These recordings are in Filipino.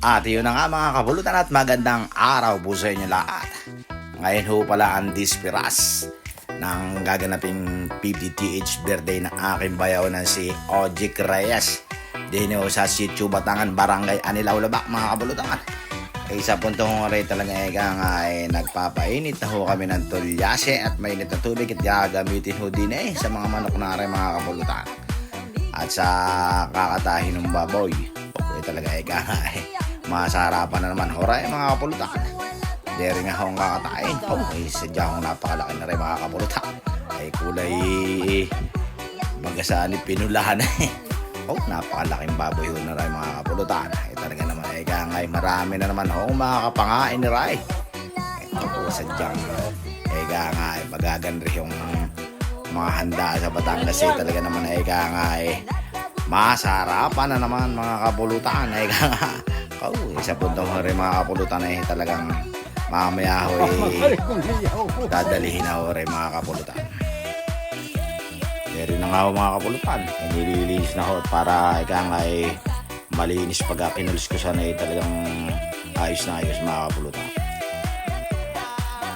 At yun na nga mga kabulutan at magandang araw po sa inyo lahat. Ngayon ho pala ang dispiras ng gaganaping 50th birthday ng aking bayaw na si Ojik Reyes. Dito ho sa Sitio Batangan, Barangay Anilaw Labak mga kabulutan. Sa puntong rin talaga ay nagpapainit na ho kami ng tulyase at mainit na tubig at gagamitin ho din sa mga manok na rin mga kabulutan. At sa kakatahin ng baboy, talaga masarapan na naman horay mga kapulutan. Dere nga akong kakatain. Sadya akong napakalaki na rin mga kapulutan. Ay kulay magasaan pinulahan napakalaking baboy ho na rin mga kapulutan. Talaga naman ngay marami na naman akong makakapangain ni Ray. Sadyang ngay magaganri yung mga handa sa Batangas. Talaga naman masarapan na naman mga kapulutan. Sa puntong rin mga kapulutan talagang mamaya ho dadalihin na ho rin mga kapulutan. Pero na nga ho mga kapulutan, nililinis na ho para malinis pag kinulis ko sana talagang ayos na ayos mga kapulutan.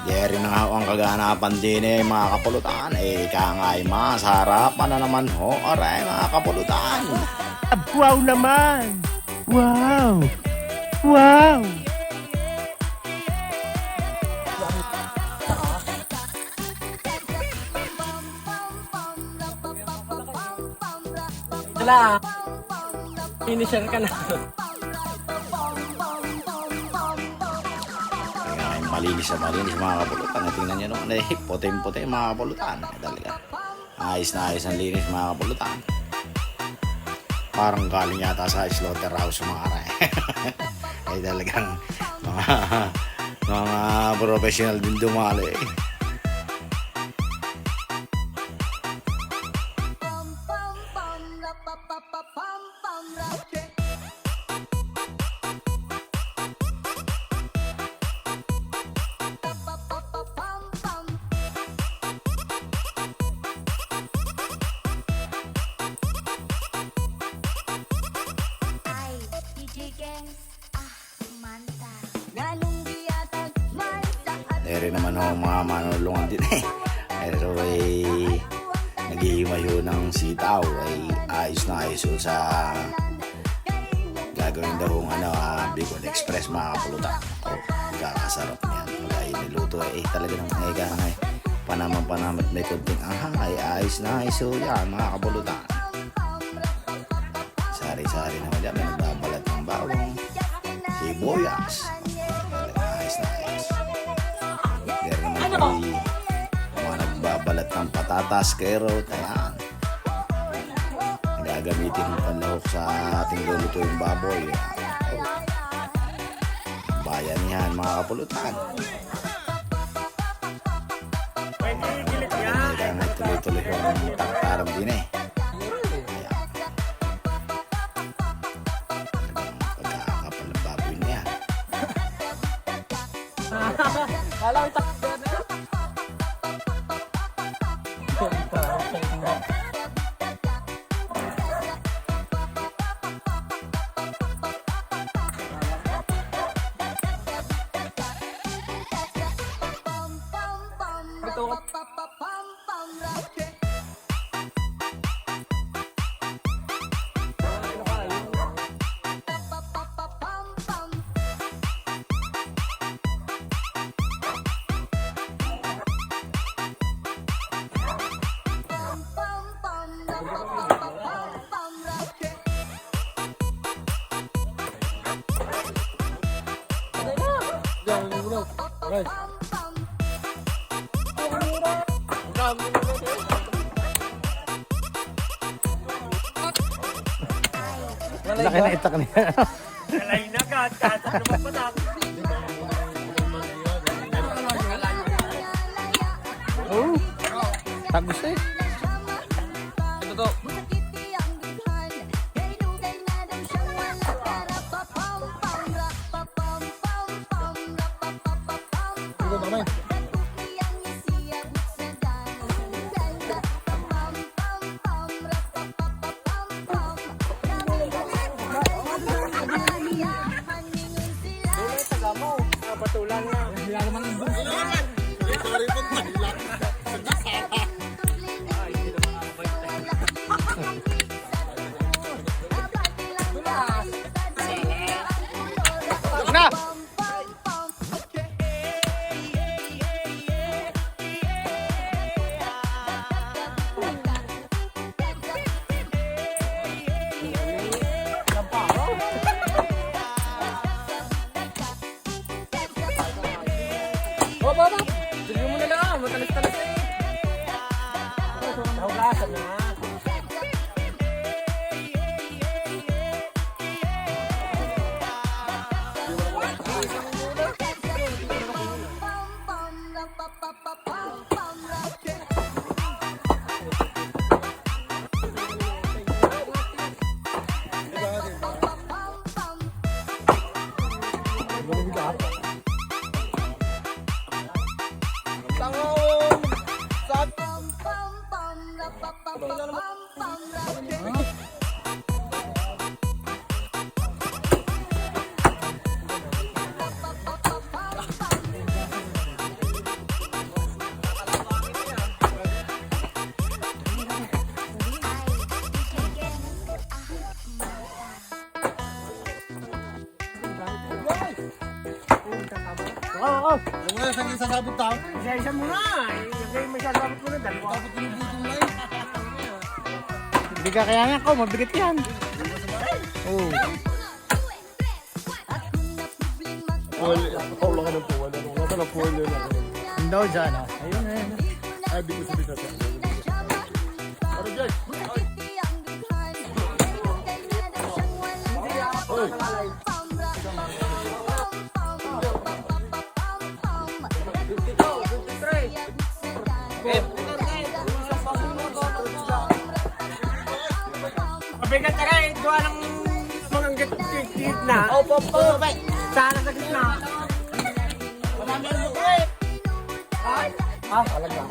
Dere na nga ho ang kaganapan din mga kapulutan. Masarapan na naman ho aray mga kapulutan. Wow naman! Wow! Wow! Wala. Finisher ka na. Malinis mga kapulutan. Tingnan nyo naman puti-puti mga kapulutan. Talaga ayos na ayos ang linis mga kapulutan. Parang galing yata sa slaughterhouse mga aray. Talagang mga professional din dumali. Dere naman ho mga manulungan din Pero naghihimay ho ng sitaw ayos na ayos ho sa gagawin daw hong Bicol Express mga kapulutan. Kakasarap niyan niluto talaga naman panaman may konting ayos na ayos ho yan mga kapulutan. Sari-sari naman yan, may nagbabalat ng bawang sibuyas. Ayos na ayos. Pero naman mga nagbabalat ng patatas, carrot, gagamitin ng panlahok sa ating luluto yung baboy. Bayan yan mga kapulutan. Tuloy-tuloy yung taktarang din pagkakapal ng baboy na yan. Alam takbo na. Laki na itak niya. Alay na ka, kahit naman pa na. Tagos Ito to. Ito mamay. Baba. Bigyan mo na lang. Matalas-talas na eh. Nahugasan na. Oo. Ano nga, saan yung sasabot tao? Isa-isa mo na. Yung may sasabot mo na dalawa. Tapos tinubutong na yun. Hindi ka kaya nga ko, mabigat yan. Oo. Wala ka ng puwal. Wala ka ng puwal yun. Ang daw dyan, ah. Ayun, ayun. Ay, di ko sabihin sa sa'yo. Ano dyan? Mabigat ka rin. Doon ang mga gitna. Opo. Sana sa gitna. Talaga.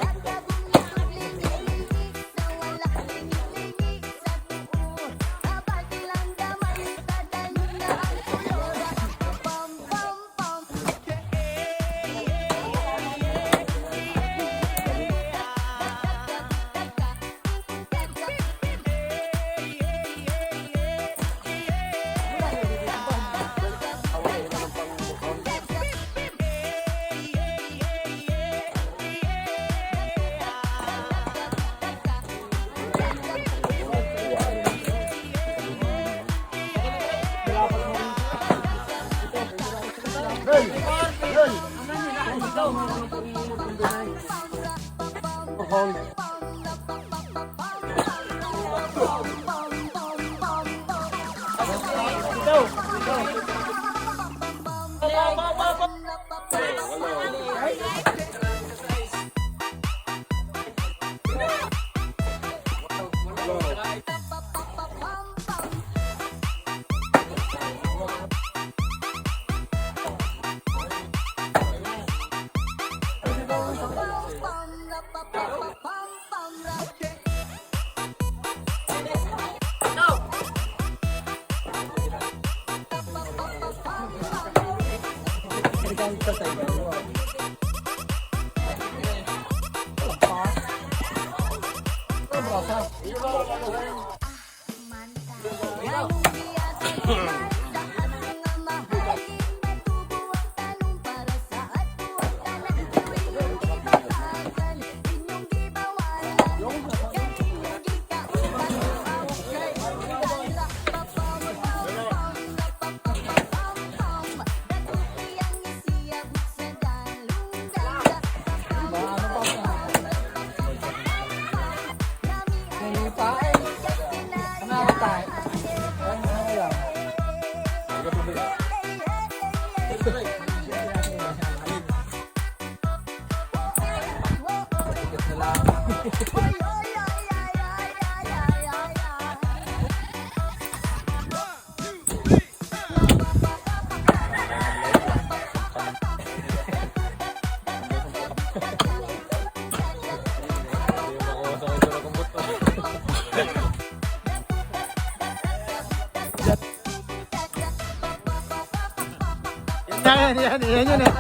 Yan yun eh.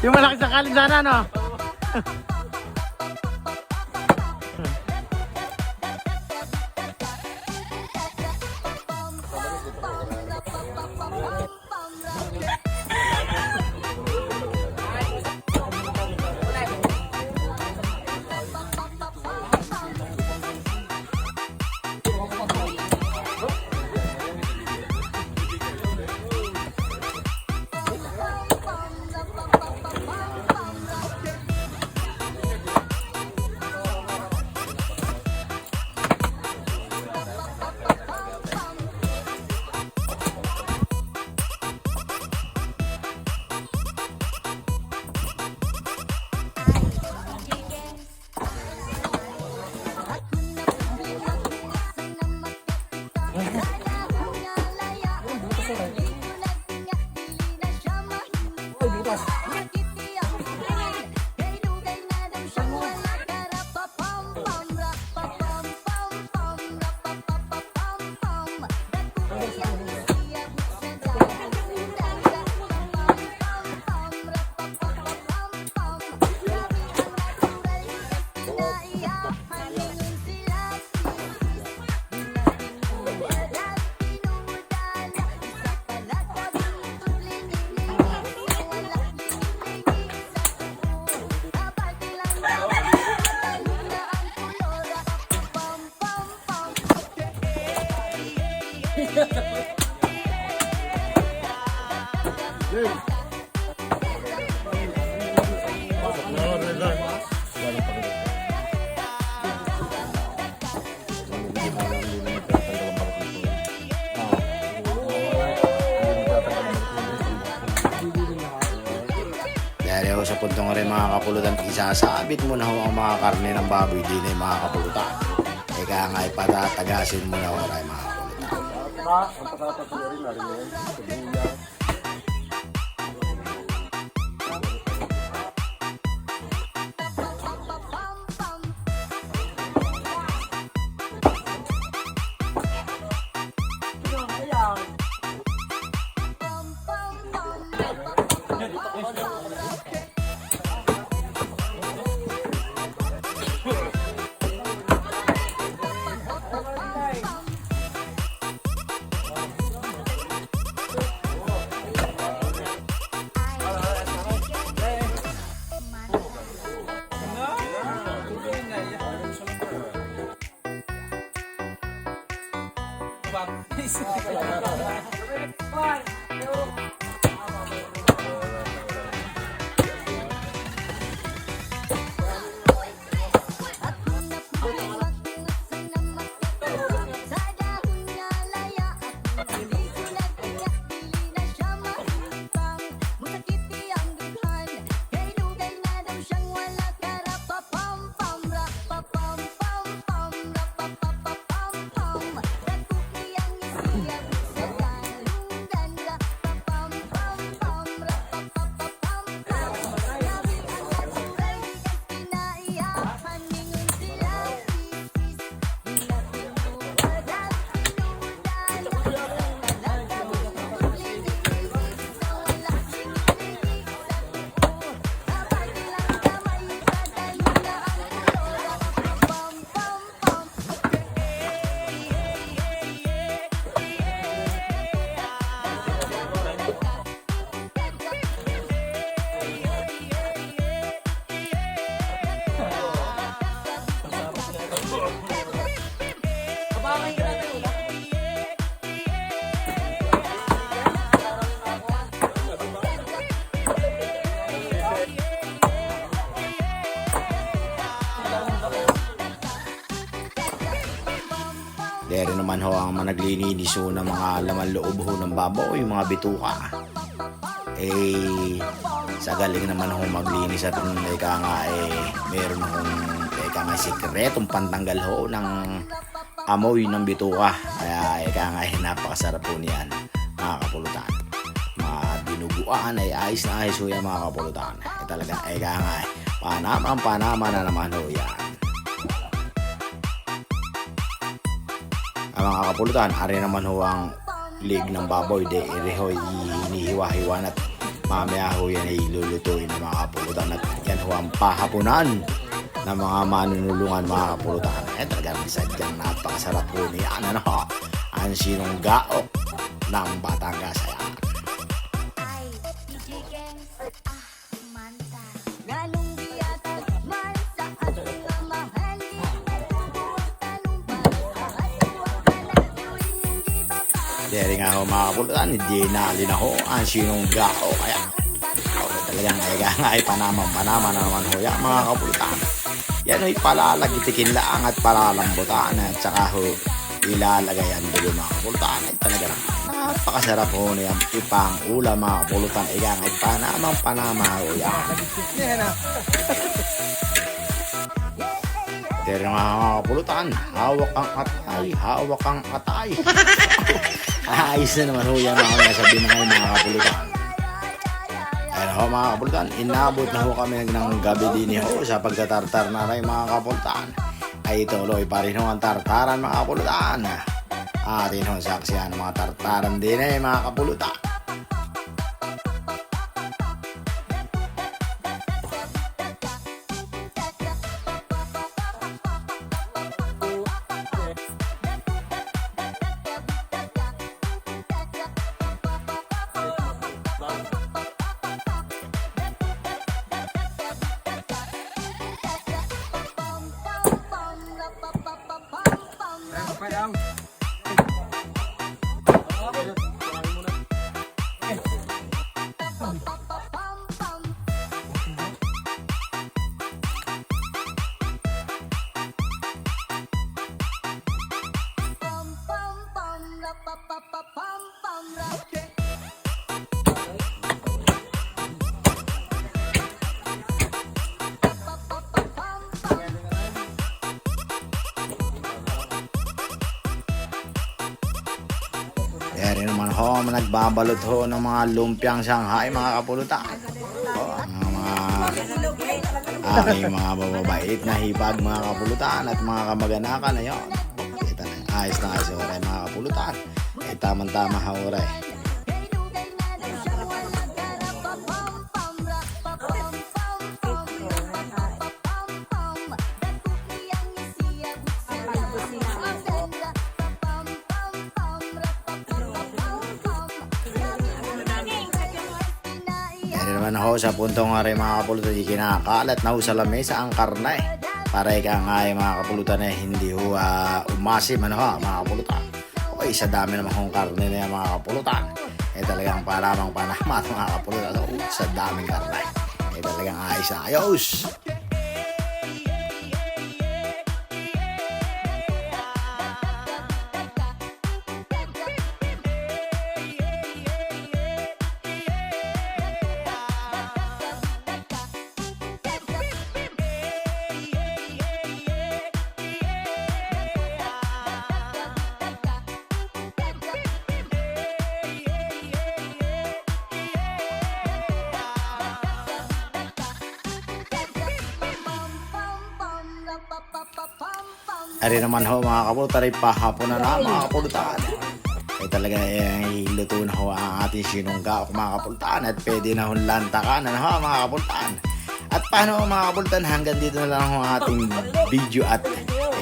Yung malaki sa kalim sana, no? Ay, butas. Dahil ho sa puntong rin mga kapulutan, isasabit mo na ho ang mga karne ng baboy din ay mga kapulutan. Ika nga ipatatagasin mo na ho ay mga kapulutan. Ang patatas na rin, narin na yun. Sibuyas. Dere naman ho ang managlilinis ho ng mga laman loob ho ng baboy, yung mga bituka. Sa galing naman ho maglinis at ika nga meron hong ika nga sikretong pantanggal ho ng amoy ng bituka. Kaya ika nga napakasarap po niyan mga kapulutan. Mga dinuguan ay ayos na ayos ho yan mga kapulutan. Talaga ika nga panama na naman ho yan. Ang mga kapulutan, ari naman ho ang lig ng baboy, de irihoy hinihiwa-hiwan at mamaya ho yan ay lulutuin ng mga kapulutan at yan ho ang pahapunan ng mga manunulungan mga kapulutan. Talagang sadyang napakasarap po niyan, ano ho, ang sinunggaok ng Batangas. Ayan. Dere nga ho mga kapulutan, hindi na ho ang sinunggao. Kaya talagang ay panama na naman ho yan mga kapulutan. Yan ay palalagitikin lang at palalambutan at saka ho ilalagay ang dulo mga kapulutan. Ay talagang napakasarap ho na yan ipang ulam mga kapulutan. Igang ay panama ho yan. Dere nga mga kapulutan, hawak ang atay. ayos na naman ho yan mga sabihin na ngayon mga kapulutan. Ayun ho mga kapulutan, inabot na ho kami ng gabi din ho sa pagtatartar na rin mga kapulutan. Ay tuloy pa rin ho ang tartaran mga kapulutan. Atin ho saksihan ng mga tartaran din mga kapulutan. Yan naman ho, nagbabalot ho ng mga lumpiang Shanghai mga kapulutan. Ang mga aking mga bababait na hipag mga kapulutan at mga kamag-anakan na yun. Kita na ayos na ayos oray mga kapulutan. Eh tamang-tama ha oray. Naman ho sa puntong nga rin mga kapulutan, kinakalat na ho sa lamesa ang karne. Para ika nga mga kapulutan hindi ho umasim ho mga kapulutan. Okay, sa dami naman hong karne na yan, mga kapulutan. Talagang paramang panamat mga kapulutan. Sa daming karne. Talagang ayos na ayos. Ari naman ho mga kapulutan, ay pahapon na na mga kapulutan. Talaga luto na ho ang ating sinungga mga kapulutan at pwede na ho lantakan na ho mga kapulutan. At paano mga kapulutan, hanggang dito na lang ho ang ating video at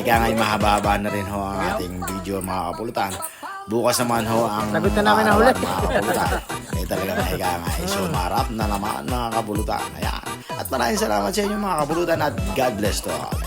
ngayon mahaba-haba na rin ho ang ating video mga kapulutan. Bukas naman ho ang Sagot na namin na ulit. mga kapulutan. Talaga sumarap na naman mga kapulutan. Ayan. At maraming salamat sa inyo mga kapulutan at God bless to all.